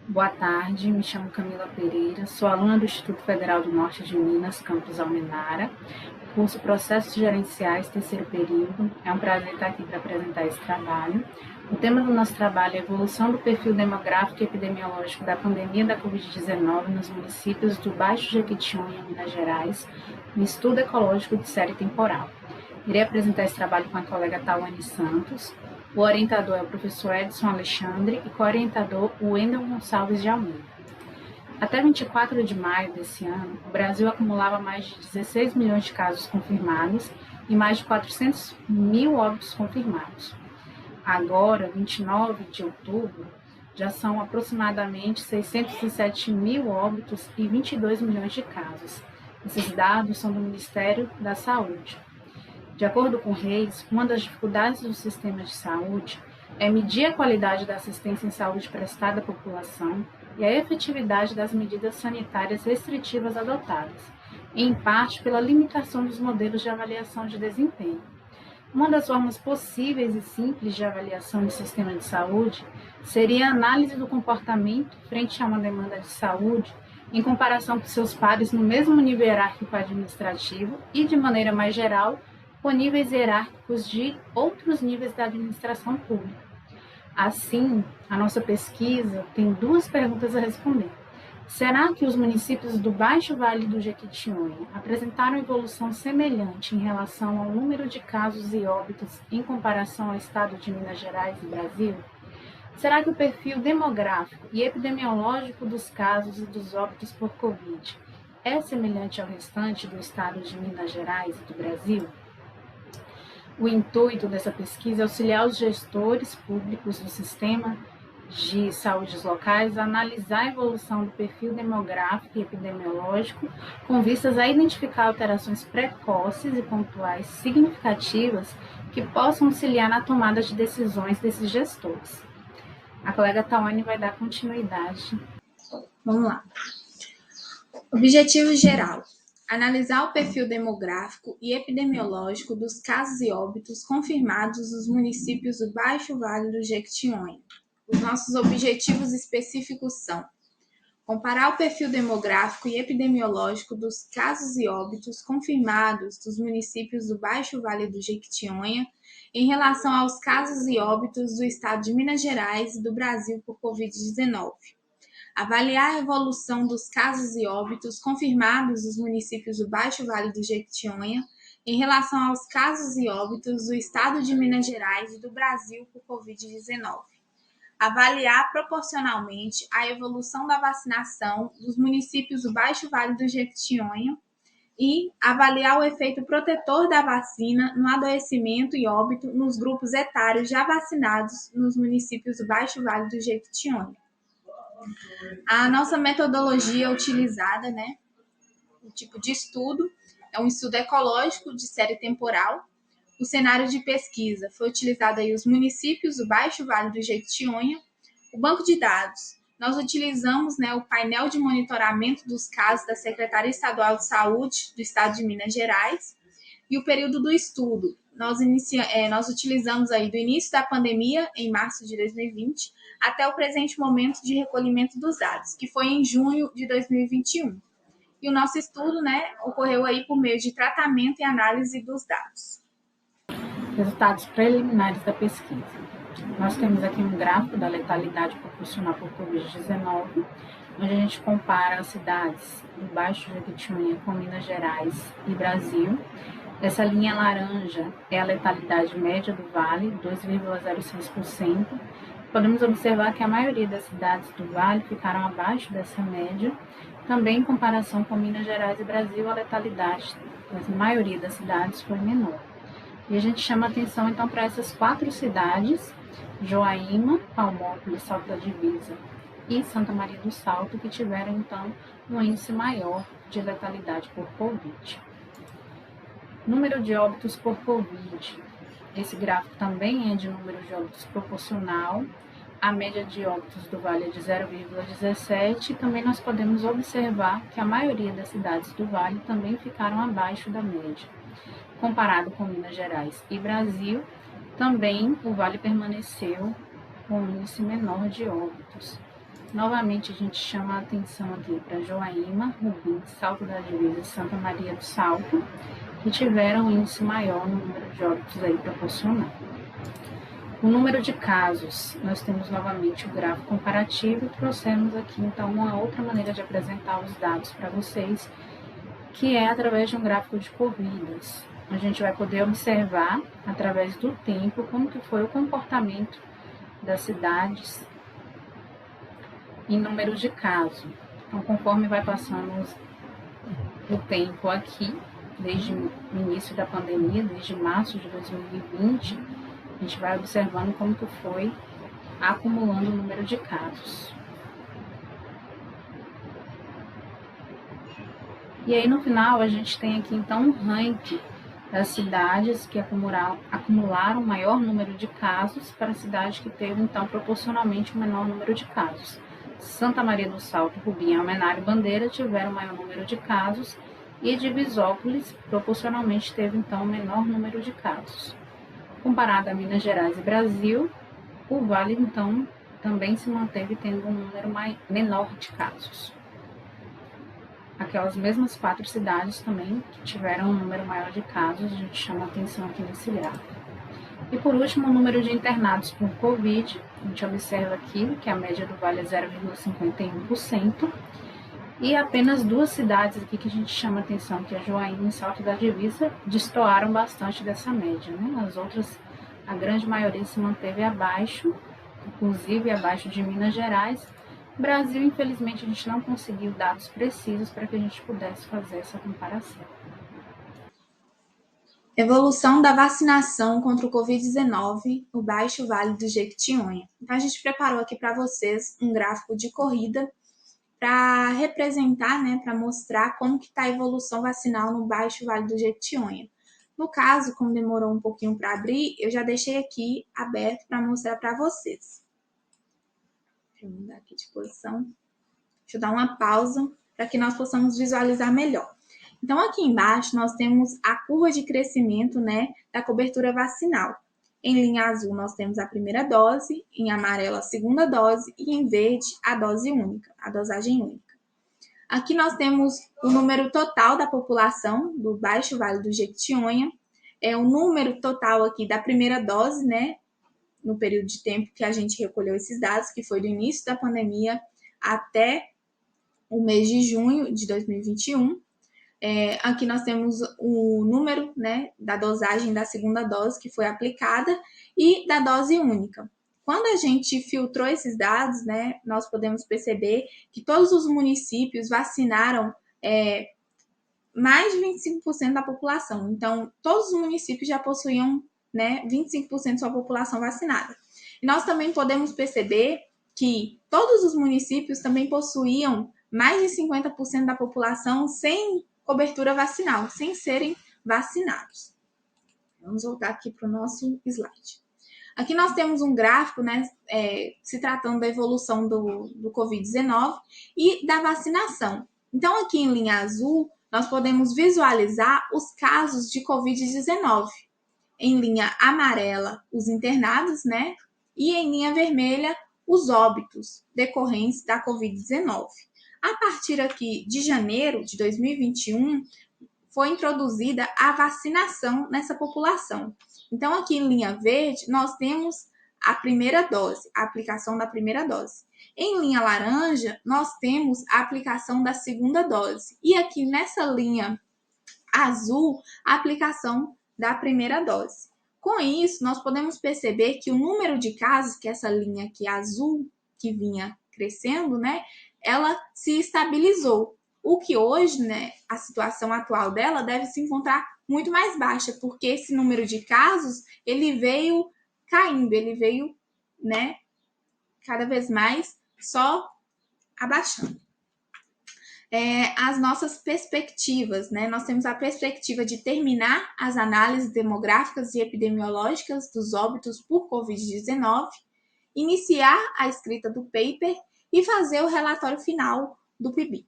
Boa tarde, me chamo Camila Pereira, sou aluna do Instituto Federal do Norte de Minas, campus Almenara, curso Processos Gerenciais, terceiro período. É um prazer estar aqui para apresentar esse trabalho. O tema do nosso trabalho é a evolução do perfil demográfico e epidemiológico da pandemia da Covid-19 nos municípios do Baixo Jequitinhonha, Minas Gerais, no estudo ecológico de série temporal. Irei apresentar esse trabalho com a colega Tawane Santos. O orientador é o professor Edson Alexandre e co-orientador o Wendel Gonçalves de Almeida. Até 24 de maio desse ano, o Brasil acumulava mais de 16 milhões de casos confirmados e mais de 400 mil óbitos confirmados. Agora, 29 de outubro, já são aproximadamente 607 mil óbitos e 22 milhões de casos. Esses dados são do Ministério da Saúde. De acordo com Reis, uma das dificuldades do sistema de saúde é medir a qualidade da assistência em saúde prestada à população e a efetividade das medidas sanitárias restritivas adotadas, em parte pela limitação dos modelos de avaliação de desempenho. Uma das formas possíveis e simples de avaliação do sistema de saúde seria a análise do comportamento frente a uma demanda de saúde em comparação com seus pares no mesmo nível hierárquico administrativo e, de maneira mais geral, com níveis hierárquicos de outros níveis da administração pública. Assim, a nossa pesquisa tem duas perguntas a responder. Será que os municípios do Baixo Vale do Jequitinhonha apresentaram evolução semelhante em relação ao número de casos e óbitos em comparação ao estado de Minas Gerais e Brasil? Será que o perfil demográfico e epidemiológico dos casos e dos óbitos por Covid é semelhante ao restante do estado de Minas Gerais e do Brasil? O intuito dessa pesquisa é auxiliar os gestores públicos do sistema de saúde locais a analisar a evolução do perfil demográfico e epidemiológico com vistas a identificar alterações precoces e pontuais significativas que possam auxiliar na tomada de decisões desses gestores. A colega Tawane vai dar continuidade. Vamos lá. Objetivo geral: analisar o perfil demográfico e epidemiológico dos casos e óbitos confirmados nos municípios do Baixo Vale do Jequitinhonha. Os nossos objetivos específicos são: comparar o perfil demográfico e epidemiológico dos casos e óbitos confirmados dos municípios do Baixo Vale do Jequitinhonha em relação aos casos e óbitos do estado de Minas Gerais e do Brasil por Covid-19. Avaliar a evolução dos casos e óbitos confirmados nos municípios do Baixo Vale do Jequitinhonha em relação aos casos e óbitos do estado de Minas Gerais e do Brasil por Covid-19. Avaliar proporcionalmente a evolução da vacinação dos municípios do Baixo Vale do Jequitinhonha e avaliar o efeito protetor da vacina no adoecimento e óbito nos grupos etários já vacinados nos municípios do Baixo Vale do Jequitinhonha. A nossa metodologia utilizada, o tipo de estudo, é um estudo ecológico de série temporal. O cenário de pesquisa foi utilizado aí os municípios do Baixo Vale do Jequitinhonha. O banco de dados, nós utilizamos o painel de monitoramento dos casos da Secretaria Estadual de Saúde do Estado de Minas Gerais. E o período do estudo, nós utilizamos aí do início da pandemia, em março de 2020, até o presente momento de recolhimento dos dados, que foi em junho de 2021. E o nosso estudo, ocorreu aí por meio de tratamento e análise dos dados. Resultados preliminares da pesquisa. Nós temos aqui um gráfico da letalidade proporcional por Covid-19, onde a gente compara as cidades do Baixo Jequitinhonha com Minas Gerais e Brasil. Essa linha laranja é a letalidade média do vale, 2,06%. Podemos observar que a maioria das cidades do vale ficaram abaixo dessa média. Também em comparação com Minas Gerais e Brasil, a letalidade da maioria das cidades foi menor. E a gente chama atenção então para essas 4 cidades, Joaíma, Palmópolis, Salto da Divisa e Santa Maria do Salto, que tiveram então um índice maior de letalidade por Covid. Número de óbitos por Covid. Esse gráfico também é de número de óbitos proporcional. A média de óbitos do vale é de 0,17 e também nós podemos observar que a maioria das cidades do vale também ficaram abaixo da média. Comparado com Minas Gerais e Brasil, também o vale permaneceu com um índice menor de óbitos. Novamente, a gente chama a atenção aqui para Joaíma, Rubim, Salto da Divisa e Santa Maria do Salto, que tiveram um índice maior no número de óbitos aí proporcional. O número de casos, nós temos novamente o gráfico comparativo e trouxemos aqui então uma outra maneira de apresentar os dados para vocês, que é através de um gráfico de corridas. A gente vai poder observar através do tempo como que foi o comportamento das cidades em número de casos. Então, conforme vai passando o tempo aqui, desde o início da pandemia, desde março de 2020, a gente vai observando como que foi acumulando o número de casos. E aí, no final, a gente tem aqui, então, um ranking das cidades que acumularam maior número de casos para a cidade que teve, então, proporcionalmente o menor número de casos. Santa Maria do Salto, Rubim, Almenara e Bandeira tiveram maior número de casos e Divisópolis, proporcionalmente, teve, então, o menor número de casos. Comparado a Minas Gerais e Brasil, o Vale, então, também se manteve tendo um número menor de casos. Aquelas mesmas 4 cidades também que tiveram um número maior de casos, a gente chama atenção aqui nesse gráfico. E por último, o número de internados por Covid, a gente observa aqui que a média do Vale é 0,51%, e apenas 2 cidades aqui que a gente chama atenção, que é Joaíma e Salto da Divisa, destoaram bastante dessa média, né? As outras, a grande maioria se manteve abaixo, inclusive abaixo de Minas Gerais. Brasil, infelizmente, a gente não conseguiu dados precisos para que a gente pudesse fazer essa comparação. Evolução da vacinação contra o Covid-19 no Baixo Vale do Jequitinhonha. Então, a gente preparou aqui para vocês um gráfico de corrida para representar, né, para mostrar como que está a evolução vacinal no Baixo Vale do Jequitinhonha. No caso, como demorou um pouquinho para abrir, eu já deixei aqui aberto para mostrar para vocês. Deixa eu mudar aqui de posição. Deixa eu dar uma pausa para que nós possamos visualizar melhor. Então, aqui embaixo, nós temos a curva de crescimento, né, da cobertura vacinal. Em linha azul, nós temos a primeira dose, em amarelo, a segunda dose, e em verde, a dose única, a dosagem única. Aqui nós temos o número total da população do Baixo Vale do Jequitinhonha, é o número total aqui da primeira dose, né, no período de tempo que a gente recolheu esses dados, que foi do início da pandemia até o mês de junho de 2021. Aqui nós temos o número, né, da dosagem da segunda dose que foi aplicada e da dose única. Quando a gente filtrou esses dados, né, nós podemos perceber que todos os municípios vacinaram mais de 25% da população. Então, todos os municípios já possuíam, né, 25% de sua população vacinada. E nós também podemos perceber que todos os municípios também possuíam mais de 50% da população sem cobertura vacinal, sem serem vacinados. Vamos voltar aqui para o nosso slide. Aqui nós temos um gráfico, né, se tratando da evolução do Covid-19 e da vacinação. Então, aqui em linha azul, nós podemos visualizar os casos de Covid-19. Em linha amarela, os internados, né, e em linha vermelha, os óbitos decorrentes da Covid-19. A partir aqui de janeiro de 2021, foi introduzida a vacinação nessa população. Então, aqui em linha verde, nós temos a primeira dose, a aplicação da primeira dose. Em linha laranja, nós temos a aplicação da segunda dose. E aqui nessa linha azul, a aplicação da primeira dose. Com isso, nós podemos perceber que o número de casos, que essa linha aqui azul, que vinha crescendo, né, ela se estabilizou. O que hoje, né, a situação atual dela deve se encontrar muito mais baixa, porque esse número de casos, ele veio caindo, ele veio, né, cada vez mais só abaixando. As nossas perspectivas, né? Nós temos a perspectiva de terminar as análises demográficas e epidemiológicas dos óbitos por Covid-19, iniciar a escrita do paper e fazer o relatório final do PIBIC.